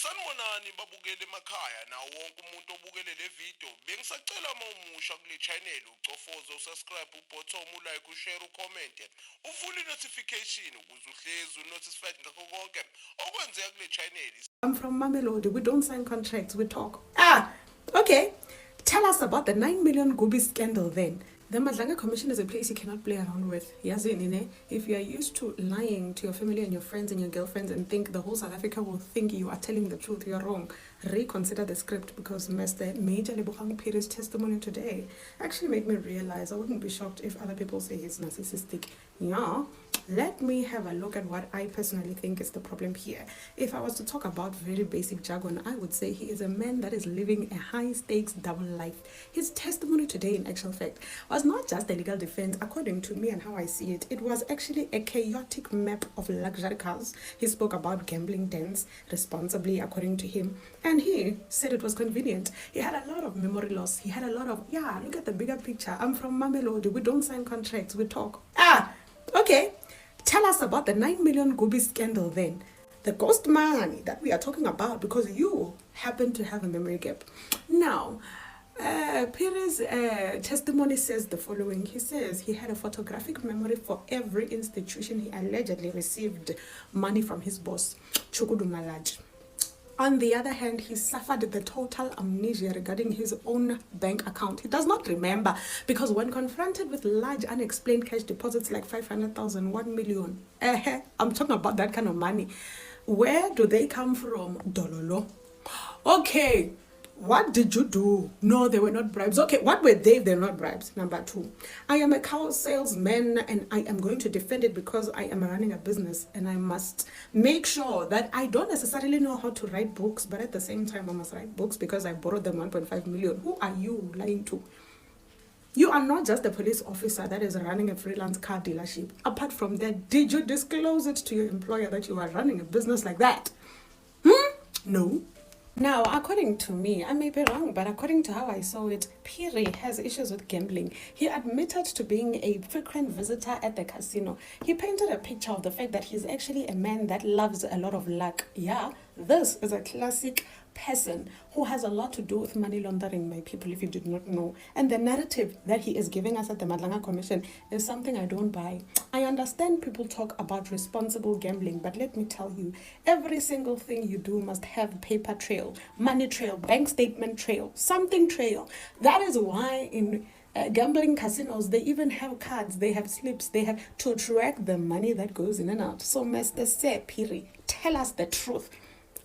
Sanibonani babukeli emakhaya nawo wonke umuntu obukele le video. Bengisacela uma umusha kule channel ucofoze usubscribe ubutton ulike ushare ucomment uvule notification ukuze uhlezi unotified ngakho konke okwenzeka kule channel. I'm from Mamelodi. We don't sign contracts, we talk. Okay. Tell us about the 9 million Gobi scandal then. The Madlanga Commission is a place you cannot play around with. If you are used to lying to your family and your friends and your girlfriends and think the whole South Africa will think you are telling the truth, you're wrong. Reconsider the script, because Mr. Major Lebogang Peter's testimony today actually made me realize I wouldn't be shocked if other people say he's narcissistic. Yeah. Let me have a look at what I personally think is the problem here. If I was to talk about very basic jargon, I would say he is a man that is living a high-stakes double life. His testimony today, in actual fact, was not just a legal defense, according to me and how I see it. It was actually a chaotic map of luxury cars. He spoke about gambling dens responsibly, according to him, and he said it was convenient. He had a lot of memory loss. He had a lot of, look at the bigger picture. I'm from Mamelodi. We don't sign contracts. We talk. Okay. Tell us about the 9 million Gobi scandal then. The ghost money that we are talking about, because you happen to have a memory gap. Now, Peter's testimony says the following. He says he had a photographic memory for every institution he allegedly received money from his boss, Chukudu Malaj. On the other hand, he suffered the total amnesia regarding his own bank account. He does not remember, because when confronted with large unexplained cash deposits like 500,000, 1 million, I'm talking about that kind of money. Where do they come from? Dololo. Okay. What did you do? No, they were not bribes. Okay, what were they? They're not bribes. Number 2, I am a cow salesman and I am going to defend it because I am running a business and I must make sure that I don't necessarily know how to write books, but at the same time I must write books because I borrowed them 1.5 million. Who are you lying to? You are not just a police officer that is running a freelance car dealership. Apart from that, did you disclose it to your employer that you are running a business like that? No. Now, according to me, I may be wrong, but according to how I saw it, Piri has issues with gambling. He admitted to being a frequent visitor at the casino. He painted a picture of the fact that he's actually a man that loves a lot of luck. Yeah, this is a classic person who has a lot to do with money laundering, my people, if you did not know. And the narrative that he is giving us at the Madlanga Commission is something I don't buy. I understand people talk about responsible gambling, but let me tell you, every single thing you do must have paper trail, money trail, bank statement trail, something trail. That is why in gambling casinos, they even have cards, they have slips, they have to track the money that goes in and out. So Mr. Piri, tell us the truth.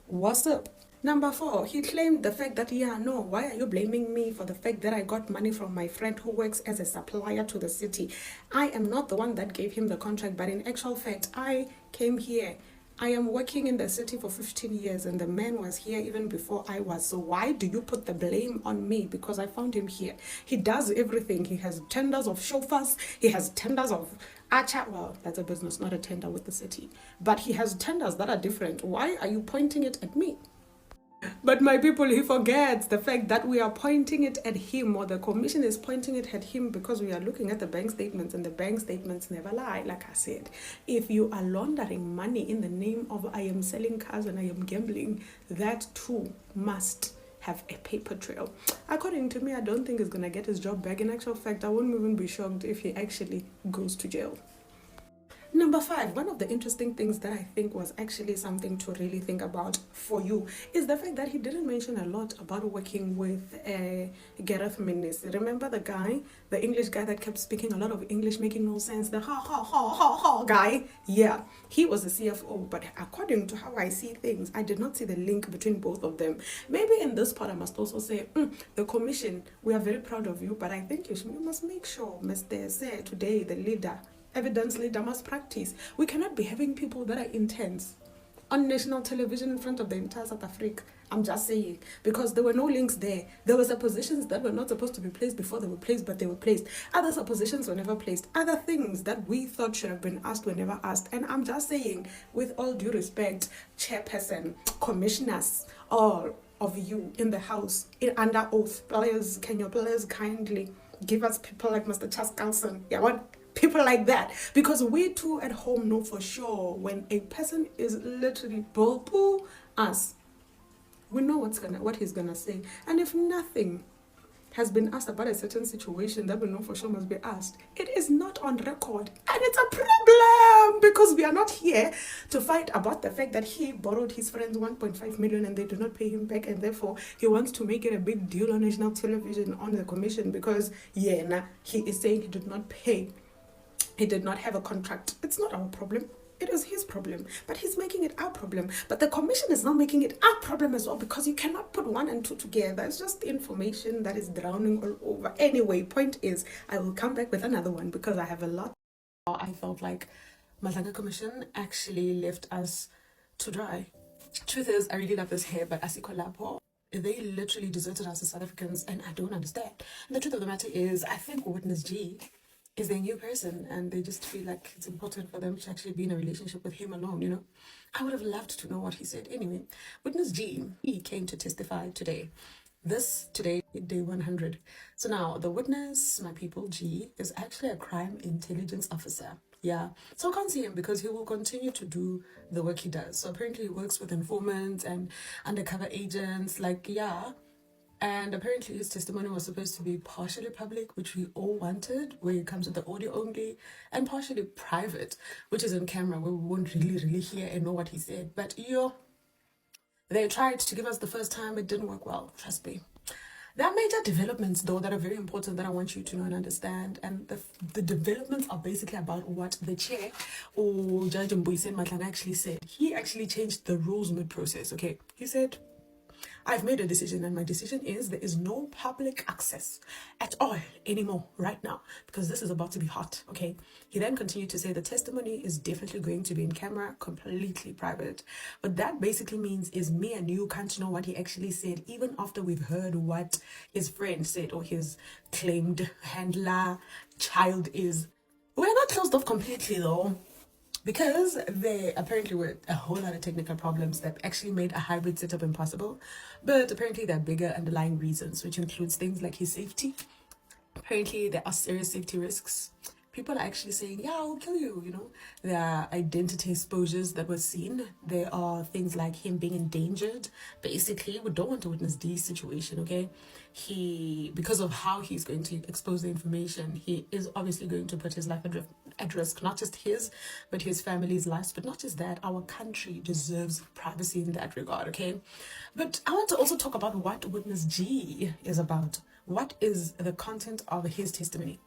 What's up? Number 4, he claimed the fact that, why are you blaming me for the fact that I got money from my friend who works as a supplier to the city? I am not the one that gave him the contract, but in actual fact, I came here. I am working in the city for 15 years and the man was here even before I was. So why do you put the blame on me? Because I found him here. He does everything. He has tenders of chauffeurs. He has tenders of Archer. Well, that's a business, not a tender with the city. But he has tenders that are different. Why are you pointing it at me? But my people, he forgets the fact that we are pointing it at him, or the commission is pointing it at him, because we are looking at the bank statements and the bank statements never lie. Like I said, if you are laundering money in the name of I am selling cars and I am gambling, that too must have a paper trail. According to me, I don't think he's going to get his job back. In actual fact, I won't even be shocked if he actually goes to jail. Number 5, one of the interesting things that I think was actually something to really think about for you is the fact that he didn't mention a lot about working with Gareth Mendes. Remember the guy, the English guy that kept speaking a lot of English, making no sense, the ha guy? Yeah, he was the CFO, but according to how I see things, I did not see the link between both of them. Maybe in this part, I must also say, the commission, we are very proud of you, but I think you must make sure, Mr. Say today, the leader, evidence leader must practice. We cannot be having people that are intense on national television in front of the entire South Africa. I'm just saying, because there were no links there. There were suppositions that were not supposed to be placed before they were placed, but they were placed. Other suppositions were never placed. Other things that we thought should have been asked were never asked. And I'm just saying, with all due respect, chairperson, commissioners, all of you in the house, under oath, players, can you please kindly give us people like Mr. Chaskalson? Yeah, what? People like that, because we too at home know for sure when a person is literally bull us, We know what he's gonna say. And if nothing has been asked about a certain situation that we know for sure must be asked, it is not on record. And it's a problem because we are not here to fight about the fact that he borrowed his friends 1.5 million and they do not pay him back, and therefore he wants to make it a big deal on national television on the commission because he is saying he did not pay. He did not have a contract. It's not our problem. It is his problem, but he's making it our problem. But the commission is now making it our problem as well because you cannot put 1 and 2 together. It's just information that is drowning all over. Anyway, point is, I will come back with another one because I have a lot. I felt like Mazanga Commission actually left us to dry. Truth is, I really love this hair, but Asiko Lapo, they literally deserted us as South Africans, and I don't understand. And the truth of the matter is, I think Witness G is their new person, and they just feel like it's important for them to actually be in a relationship with him alone, you know. I would have loved to know what he said. Anyway, Witness G, he came to testify today. Today, day 100. So now, the witness, my people, G, is actually a crime intelligence officer. Yeah, so I can't see him because he will continue to do the work he does. So apparently he works with informants and undercover agents, and apparently his testimony was supposed to be partially public, which we all wanted, where it comes with the audio only, and partially private, which is on camera, where we won't really hear and know what he said. But they tried to give us the first time. It didn't work well, trust me. There are major developments, though, that are very important that I want you to know and understand. And the developments are basically about what the chair, or Judge Mboisen Matlanga, actually said. He actually changed the rules mid-process, okay? He said, I've made a decision, and my decision is there is no public access at all anymore right now because this is about to be hot, okay? He then continued to say the testimony is definitely going to be in camera, completely private. What that basically means is me and you can't know what he actually said, even after we've heard what his friend said or his claimed handler child is. We're not closed off completely, though, because there apparently were a whole lot of technical problems that actually made a hybrid setup impossible. But apparently there are bigger underlying reasons, which includes things like his safety. Apparently there are serious safety risks. People are actually saying, yeah, I'll kill you, you know. There are identity exposures that were seen. There are things like him being endangered. Basically, we don't want to witness this situation, okay? Because of how he's going to expose the information, he is obviously going to put his life at risk, not just his, but his family's lives. But not just that, our country deserves privacy in that regard, okay? But I want to also talk about what Witness G is about. What is the content of his testimony?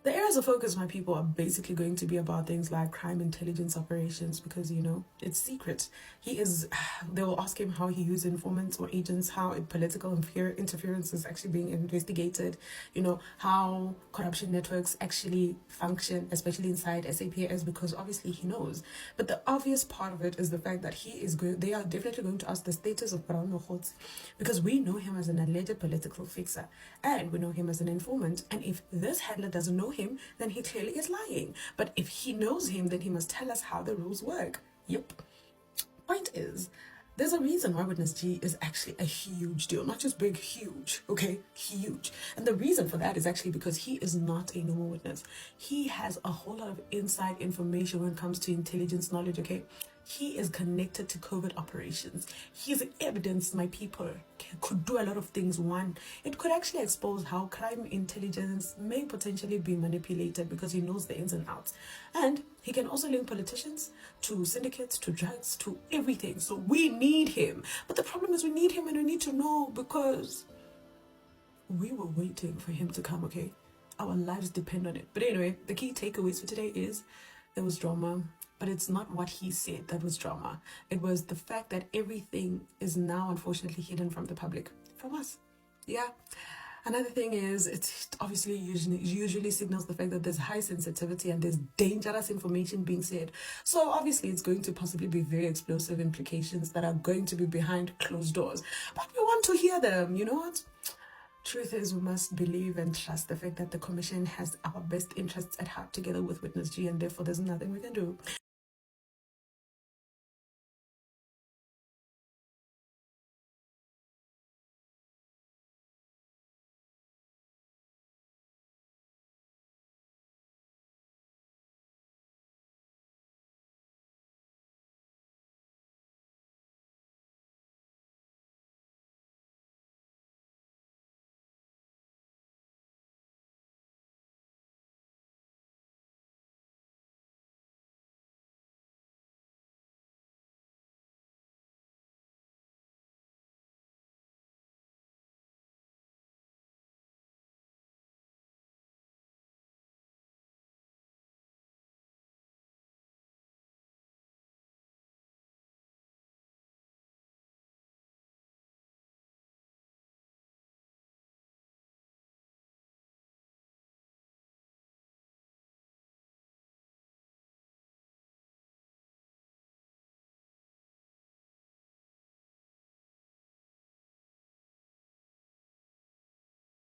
The areas of focus, my people, are basically going to be about things like crime intelligence operations because, you know, it's secret. They will ask him how he used informants or agents, how political interference is actually being investigated, you know, how corruption networks actually function, especially inside SAPS, because obviously he knows. But the obvious part of it is the fact that they are definitely going to ask the status of Brown Mohotsi because we know him as an alleged political fixer and we know him as an informant. And if this handler doesn't know him, then he clearly is lying. But if he knows him, then he must tell us how the rules work. Yep. Point is, there's a reason why Witness G is actually a huge deal. Not just big, huge, okay? Huge. And the reason for that is actually because he is not a normal witness. He has a whole lot of inside information when it comes to intelligence knowledge, okay? He is connected to COVID operations. His evidence, my people, could do a lot of things. One, it could actually expose how crime intelligence may potentially be manipulated because he knows the ins and outs. And he can also link politicians to syndicates, to drugs, to everything. So we need him. But the problem is we need him and we need to know because we were waiting for him to come, okay? Our lives depend on it. But anyway, the key takeaways for today is there was drama. But it's not what he said that was drama. It was the fact that everything is now unfortunately hidden from the public, from us. Yeah. Another thing is, it obviously usually signals the fact that there's high sensitivity and there's dangerous information being said. So obviously it's going to possibly be very explosive implications that are going to be behind closed doors. But we want to hear them, you know what? Truth is, we must believe and trust the fact that the commission has our best interests at heart together with Witness G, and therefore there's nothing we can do.